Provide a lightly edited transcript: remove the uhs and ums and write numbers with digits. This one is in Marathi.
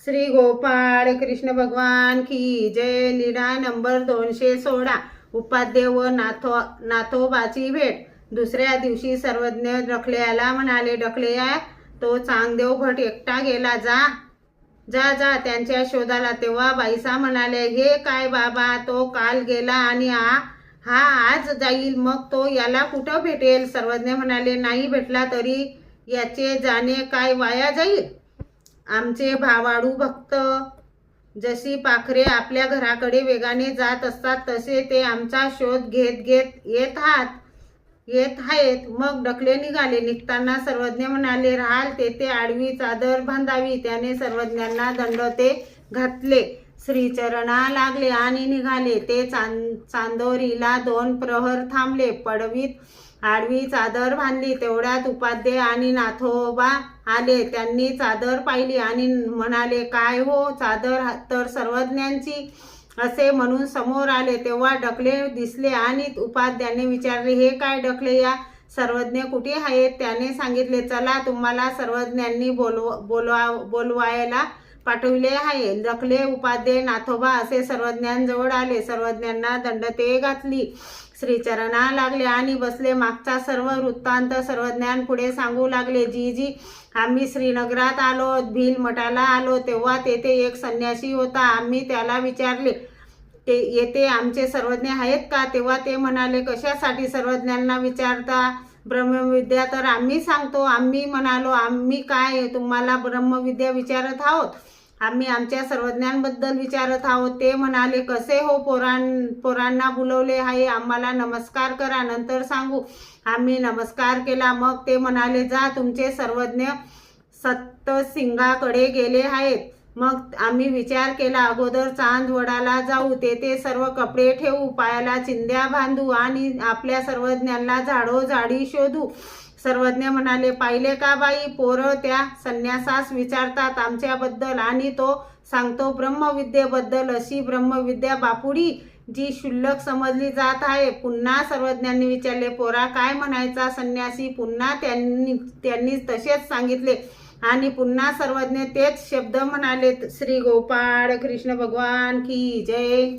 श्री गोपाळ कृष्ण भगवान की जय। लीला नंबर 216। उपाध्ये व नाथोबाची भेट। दुसऱ्या दिवशी सर्वज्ञ डकलेयाला म्हणाले, डकलेया, तो चांगदेव भट एकटा गेला, जा जा जा त्यांच्या शोधाला। तेव्हा बाईसा म्हणाले, हे काय बाबा, तो काल गेला आणि हा आज जाईल, मग तो याला कुठं भेटेल? सर्वज्ञ म्हणाले, नाही भेटला तरी याचे जाणे काय वाया जाईल? आमचे भावाडू भक्त जशी पाखरे आपल्या घराकडे वेगाने जात असतात, तसे ते आमचा शोध घेत घेत येत आहेत। मग डकले निघाले। निघताना सर्वज्ञ म्हणाले, राहाल तेथे आडवी चादर बांधावी। त्याने सर्वज्ञांना दंडोते घातले, श्रीचरणा लागले आणि निघाले। ते चांदोरीला 2 प्रहर थांबले, पडवीत आडवी चादर बांधली। तेवढ्यात उपाध्ये आणि नाथोबा आले। त्यांनी चादर पाहिली आणि म्हणाले, काय हो चादर तर सर्वज्ञांची असे म्हणून समोर आले। तेव्हा डकले दिसले आणि उपाध्याने विचारले, हे काय डकले, या सर्वज्ञ कुठे आहेत? त्याने सांगितले, चला तुम्हाला सर्वज्ञांनी बोलवायला पाठविले आहे। डकले, उपाध्ये, नाथोबा असे सर्वज्ञांजवळ आले। सर्वज्ञांना दंडते घातली, श्रीचरणा लागले आणि बसले। मागचा सर्व वृत्तांत सर्वज्ञांपुढे सांगू लागले। जी आम्ही श्रीनगरात आलो, भील मठाला आलो, तेव्हा तेथे एक संन्यासी होता। आम्ही त्याला विचारले, येथे आमचे सर्वज्ञ आहेत का? तेव्हा ते म्हणाले, कशासाठी सर्वज्ञांना विचारता? ब्रह्मविद्या तर आम्ही सांगतो। आम्ही म्हणालो, आम्ही काय तुम्हाला ब्रह्मविद्या विचारत आहोत, आम्ही आमच्या सर्वज्ञांबद्दल विचारत आहोत। ते म्हणाले, कसे हो? पोरांना बोलवले आहे, आम्हाला नमस्कार करा, नंतर सांगू। आम्ही नमस्कार केला। मग ते म्हणाले, जा तुमचे सर्वज्ञ सप्तसिंगाकडे गेले आहेत। मग आम्ही विचार केला, अगोदर चांदवडाला जाऊ, तेथे सर्व कपडे ठेवू, पायाला चिंध्या बांधू आणि आपल्या सर्वज्ञांना झाडोजाडी शोधू। सर्वज्ञ म्हणाले, पाहिले का बाई, पोरं त्या संन्यासास विचारतात आमच्याबद्दल आणि तो सांगतो ब्रह्मविद्येबद्दल, अशी ब्रह्मविद्या बापुडी जी क्षुल्लक समजली जात आहे। पुन्हा सर्वज्ञांनी विचारले, पोरा काय म्हणायचा संन्यासी? पुन्हा त्यांनी तसेच सांगितले आणि पुन्हा सर्वज्ञ तेच शब्द म्हणाले। श्री गोपाळ कृष्ण भगवान की जय।